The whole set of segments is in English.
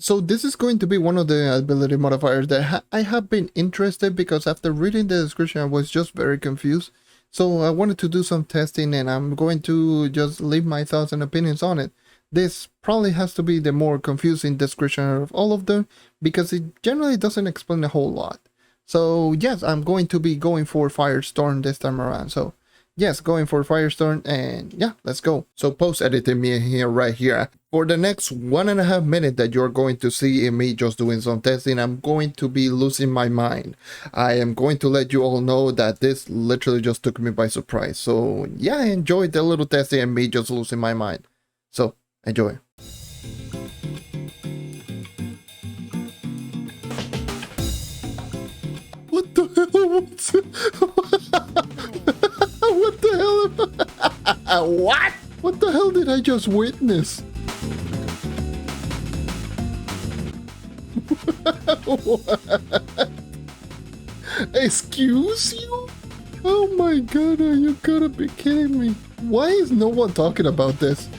So this is going to be one of the ability modifiers that I have been interested, because after reading the description I was just very confused. So I wanted to do some testing, and I'm going to just leave my thoughts and opinions on it. This probably has to be the more confusing description of all of them, because it generally doesn't explain a whole lot. So yes, I'm going to be going for Firestorm this time around. So yes, going for Firestorm, and yeah, let's go. So post editing me here, right here. For the next 1.5 minutes that you're going to see me just doing some testing, I'm going to be losing my mind. I am going to let you all know that this literally just took me by surprise. So yeah, I enjoyed the little testing and me just losing my mind. So enjoy. What the hell? What the hell? What? What the hell did I just witness? What? Excuse you? Oh my god, you gotta be kidding me. Why is no one talking about this?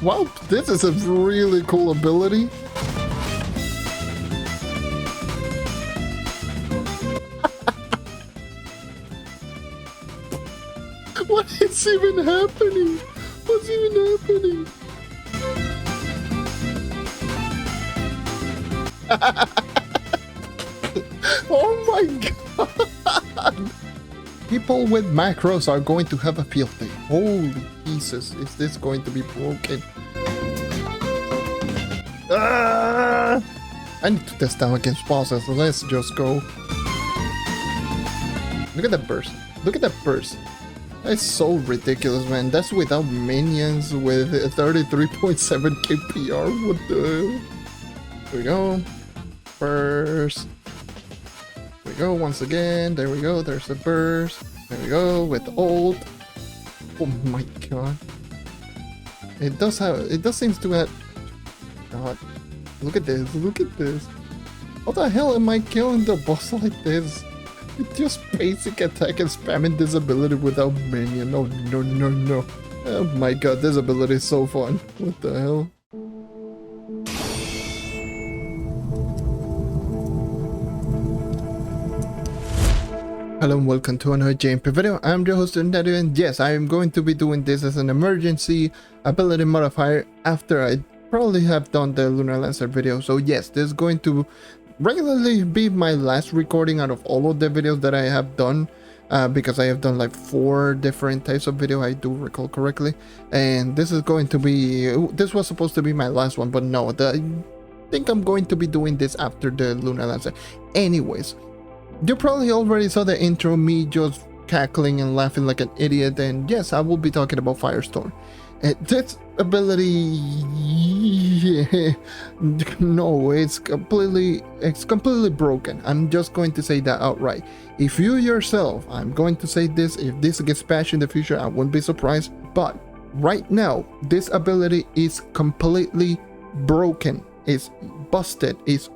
Wow, this is a really cool ability. What is even happening? What's even happening? Oh my god! People with macros are going to have a field day. Holy Jesus, is this going to be broken? I need to test out against bosses, so let's just go. Look at that burst. Look at that burst. That's so ridiculous, man. That's without minions with 33.7 KPR. What the hell? Here we go. Burst. There we go once again. There we go. There's the burst. There we go with the ult. Oh my god. It does seem to have. God. Look at this. Look at this. How the hell am I killing the boss like this? It's just basic attack and spamming this ability without minion. No, no, no, no. Oh my god, this ability is so fun. What the hell? Hello and welcome to another gameplay video. I'm your host JonNario, and yes, I am going to be doing this as an emergency ability modifier after I probably have done the Lunar Lancer video. So yes, this is going to regularly be my last recording out of all of the videos that I have done, because I have done like 4 different types of video, I do recall correctly, and this is going to be, this was supposed to be my last one, but no, I think I'm going to be doing this after the Lunar Lancer. Anyways, you probably already saw the intro, me just cackling and laughing like an idiot, and yes, I will be talking about Firestorm. This ability, yeah, no, it's completely broken. I'm just going to say that outright. If you yourself, I'm going to say this, if this gets patched in the future, I wouldn't be surprised, but right now, this ability is completely broken. It's busted. It's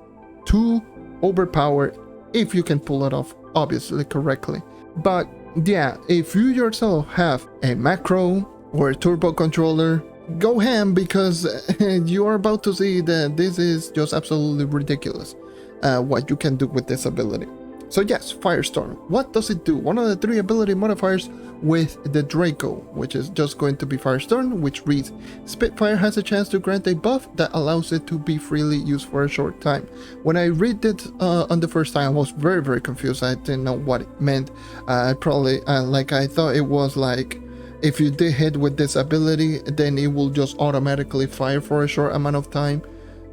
too overpowered if you can pull it off, obviously, correctly. But yeah, if you yourself have a macro or a turbo controller, go ham, because you are about to see that this is just absolutely ridiculous what you can do with this ability. So yes, Firestorm. What does it do? One of the 3 ability modifiers with the Draco, which is just going to be Firestorm, which reads, Spitfire has a chance to grant a buff that allows it to be freely used for a short time. When I read it on the first time, I was very confused. I didn't know what it meant. I thought it was like, if you did hit with this ability, then it will just automatically fire for a short amount of time,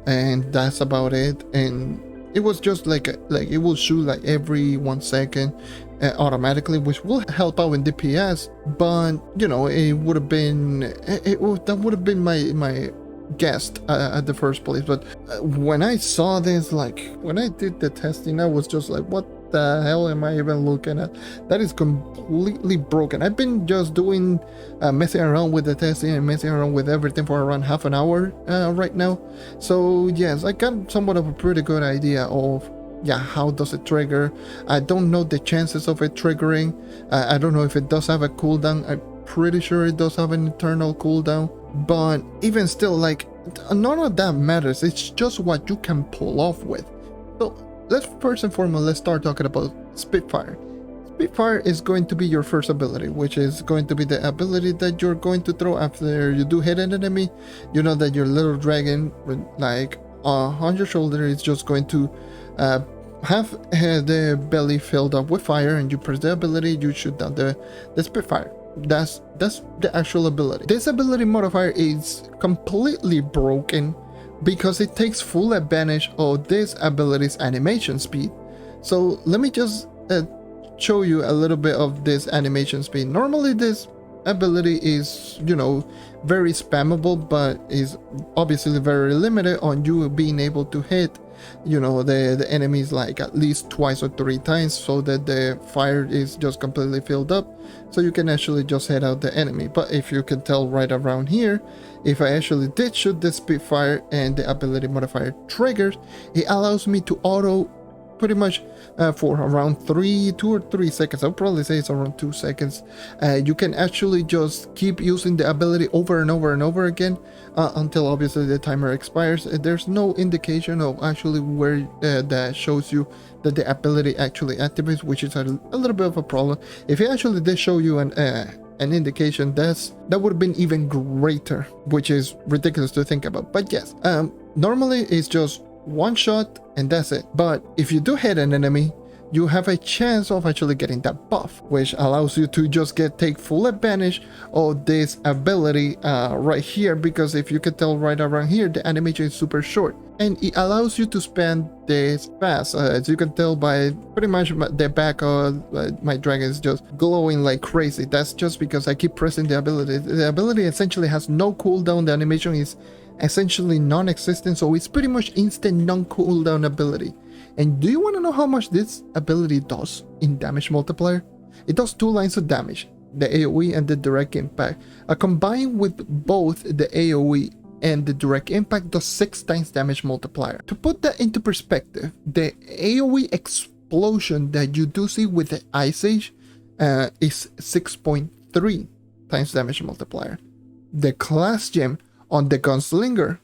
and that's about it. And it was just like it will shoot like every 1 second automatically, which will help out in DPS. But you know, it would have been that would have been my guess at the first place. But when I saw this, like when I did the testing, I was just like, what the hell am I even looking at? That is completely broken. I've been just doing messing around with the testing and messing around with everything for around half an hour right now. So yes, I got somewhat of a pretty good idea of how does it trigger. I don't know the chances of it triggering. I don't know if it does have a cooldown. I pretty sure it does have an internal cooldown, but even still, like, none of that matters. It's just what you can pull off with. So let's first and foremost, let's start talking about Spitfire. Spitfire is going to be your first ability, which is going to be the ability that you're going to throw after you do hit an enemy. You know that your little dragon, like on your shoulder, is just going to have the belly filled up with fire, and you press the ability, you shoot down the Spitfire. That's the actual ability. This ability modifier is completely broken because it takes full advantage of this ability's animation speed. So let me just show you a little bit of this animation speed. Normally this ability is, you know, very spammable, but is obviously very limited on you being able to hit, you know, the enemies like at least twice or 3 times, so that the fire is just completely filled up, so you can actually just head out the enemy. But if you can tell right around here, if I actually did shoot the Spitfire and the ability modifier triggers, it allows me to auto pretty much for around 2 or 3 seconds. I'll probably say it's around 2 seconds. You can actually just keep using the ability over and over and over again until obviously the timer expires. There's no indication of actually where that shows you that the ability actually activates, which is a little bit of a problem. If it actually did show you an indication, that would have been even greater, which is ridiculous to think about. But yes, normally it's just one shot and that's it. But if you do hit an enemy, you have a chance of actually getting that buff, which allows you to just take full advantage of this ability right here, because if you can tell right around here, the animation is super short and it allows you to spend this fast. As you can tell by pretty much the back of my dragon is just glowing like crazy. That's just because I keep pressing the ability. The ability essentially has no cooldown. The animation is essentially non-existent, so it's pretty much instant non-cooldown ability. And do you want to know how much this ability does in damage multiplier? It does 2 lines of damage, the AoE and the direct impact. Combined with both the AoE and the direct impact does 6 times damage multiplier. To put that into perspective, the AoE explosion that you do see with the Ice Age is 6.3 times damage multiplier. The class gem on the Gunslinger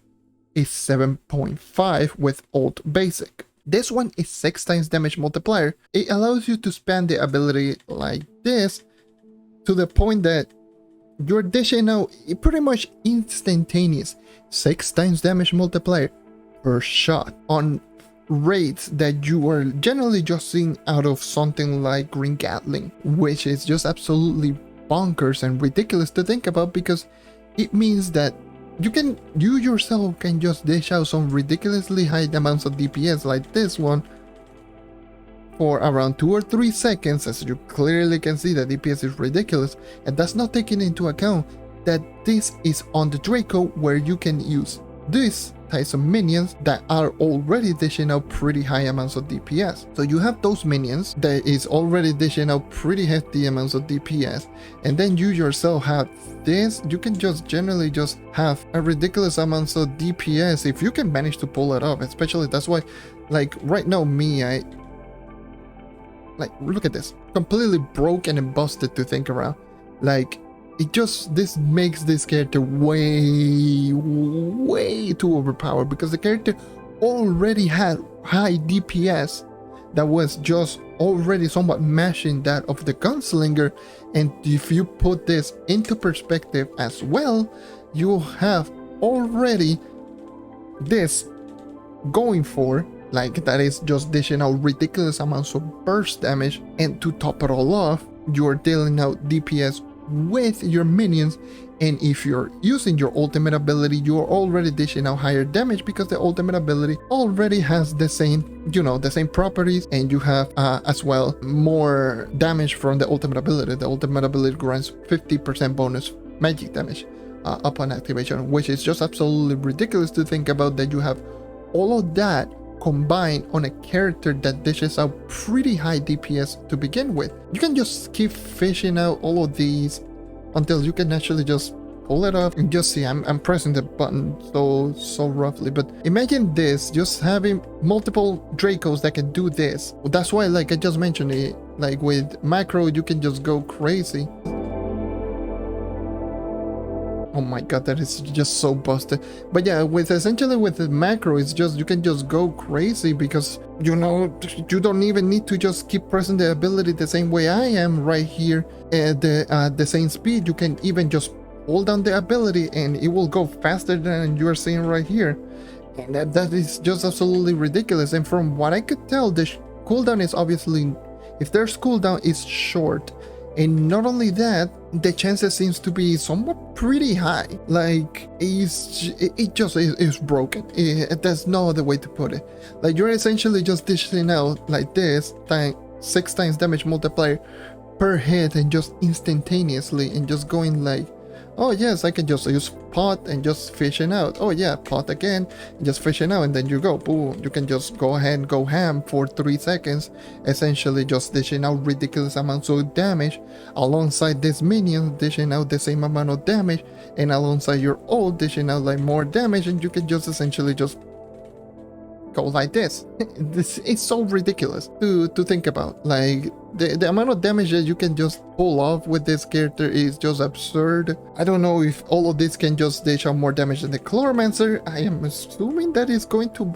is 7.5 with Ult Basic. This one is 6 times damage multiplier. It allows you to spam the ability like this to the point that you're dishing out pretty much instantaneous 6 times damage multiplier per shot on rates that you are generally just seeing out of something like Green Gatling, which is just absolutely bonkers and ridiculous to think about, because it means that you yourself can just dish out some ridiculously high amounts of DPS like this one for around 2 or 3 seconds. As you clearly can see, the DPS is ridiculous, and that's not taking into account that this is on the Draco, where you can use this types of minions that are already dishing out pretty high amounts of DPS. So you have those minions that is already dishing out pretty hefty amounts of DPS, and then you yourself have this. You can just generally just have a ridiculous amounts of DPS if you can manage to pull it off. Especially that's why, like right now, I look at this, completely broken and busted to think around. Like, this makes this character way too overpowered, because the character already had high DPS that was just already somewhat matching that of the Gunslinger. And if you put this into perspective as well, you have already this going for, like, that is just dishing out ridiculous amounts of burst damage, and to top it all off, you're dealing out DPS with your minions. And if you're using your ultimate ability, you're already dishing out higher damage, because the ultimate ability already has the same, the same properties, and you have as well more damage from the ultimate ability. The ultimate ability grants 50% bonus magic damage upon activation, which is just absolutely ridiculous to think about, that you have all of that combined on a character that dishes out pretty high DPS to begin with. You can just keep fishing out all of these until you can actually just pull it off. And just see, I'm pressing the button so roughly, but imagine this, just having multiple Dracos that can do this. That's why, like I just mentioned, like with macro, you can just go crazy. Oh my god, that is just so busted. But yeah, with essentially with the macro, it's just you can just go crazy because you know you don't even need to just keep pressing the ability the same way I am right here at the same speed. You can even just hold down the ability and it will go faster than you're seeing right here. And that is just absolutely ridiculous. And from what I could tell, the cooldown is obviously, if there's cooldown, it's short. And not only that, the chances seems to be somewhat pretty high. Like, it just is broken. There's no other way to put it. Like, you're essentially just dishing out like this, 6 times damage multiplier per hit, and just instantaneously, and just going like, oh yes, I can just use pot and just fishing out. Oh yeah, pot again, just fishing out, and then you go, boom, you can just go ahead and go ham for 3 seconds, essentially just dishing out ridiculous amounts of damage, alongside this minion dishing out the same amount of damage, and alongside your ult dishing out like more damage, and you can just essentially just go like this. It's so ridiculous to think about. Like, the amount of damage that you can just pull off with this character is just absurd. I don't know if all of this can just dish out more damage than the Chloromancer. I am assuming that is going to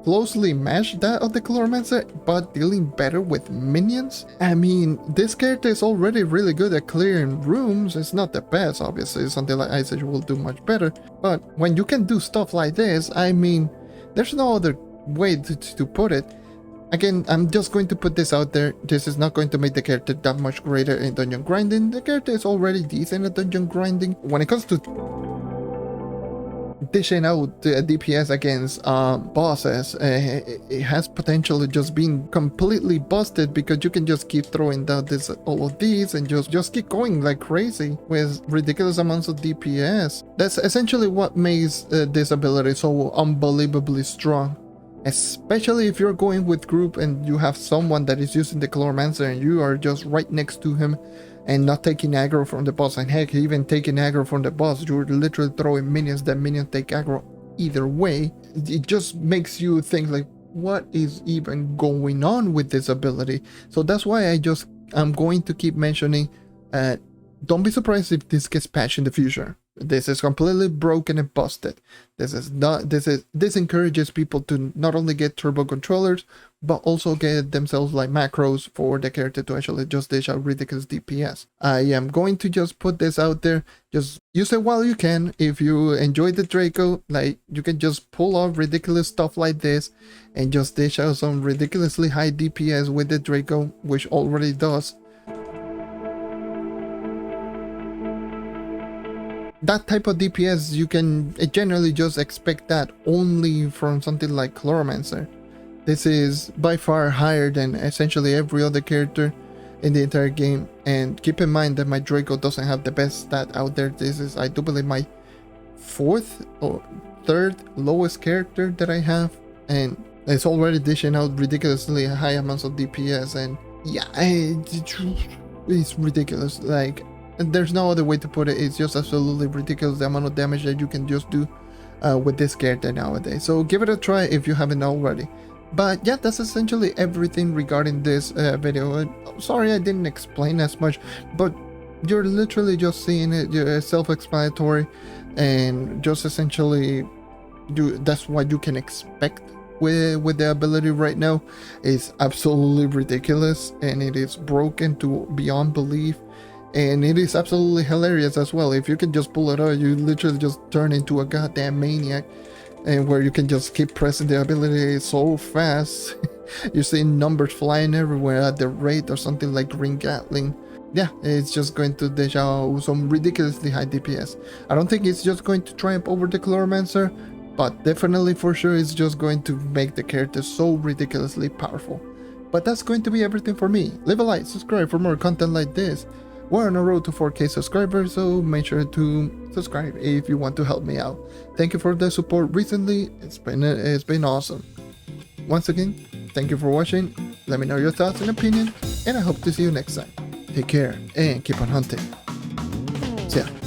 closely match that of the Chloromancer, but dealing better with minions. I mean, this character is already really good at clearing rooms. It's not the best, obviously. Something like Ice Age will do much better. But when you can do stuff like this, I mean, there's no other way to put it. Again, I'm just going to put this out there. This is not going to make the character that much greater in dungeon grinding. The character is already decent at dungeon grinding. When it comes to dishing out the DPS against bosses, it has potential to just being completely busted, because you can just keep throwing down all of these and just keep going like crazy with ridiculous amounts of DPS. That's essentially what makes this ability so unbelievably strong. Especially if you're going with group and you have someone that is using the Chloromancer and you are just right next to him and not taking aggro from the boss, and heck, even taking aggro from the boss, you're literally throwing minions that minions take aggro either way. It just makes you think like, what is even going on with this ability? So that's why I'm going to keep mentioning, don't be surprised if this gets patched in the future. This is completely broken and busted. This encourages people to not only get turbo controllers, but also get themselves like macros for the character to actually just dish out ridiculous DPS. I am going to just put this out there. Just use it while you can. If you enjoy the Draco, like, you can just pull off ridiculous stuff like this and just dish out some ridiculously high DPS with the Draco, which already does. That type of DPS, you can generally just expect that only from something like Chloromancer. This is by far higher than essentially every other character in the entire game. And keep in mind that my Draco doesn't have the best stat out there. This is, I do believe, my 4th or 3rd lowest character that I have, and it's already dishing out ridiculously high amounts of DPS. And yeah, it's ridiculous. Like, and there's no other way to put it. It's just absolutely ridiculous the amount of damage that you can just do with this character nowadays. So give it a try if you haven't already. But yeah, that's essentially everything regarding this video. Sorry I didn't explain as much, but you're literally just seeing it. You're self-explanatory, and just essentially that's what you can expect with the ability right now. Is absolutely ridiculous, and it is broken to beyond belief. And it is absolutely hilarious as well. If you can just pull it out, you literally just turn into a goddamn maniac. And where you can just keep pressing the ability so fast. You're seeing numbers flying everywhere at the rate or something like Green Gatling. Yeah, it's just going to dish out some ridiculously high DPS. I don't think it's just going to triumph over the Chloromancer, but definitely for sure it's just going to make the character so ridiculously powerful. But that's going to be everything for me. Leave a like, subscribe for more content like this. We're on a road to 4K subscribers, so make sure to subscribe if you want to help me out. Thank you for the support recently. It's been awesome. Once again, thank you for watching. Let me know your thoughts and opinions, and I hope to see you next time. Take care and keep on hunting. See ya.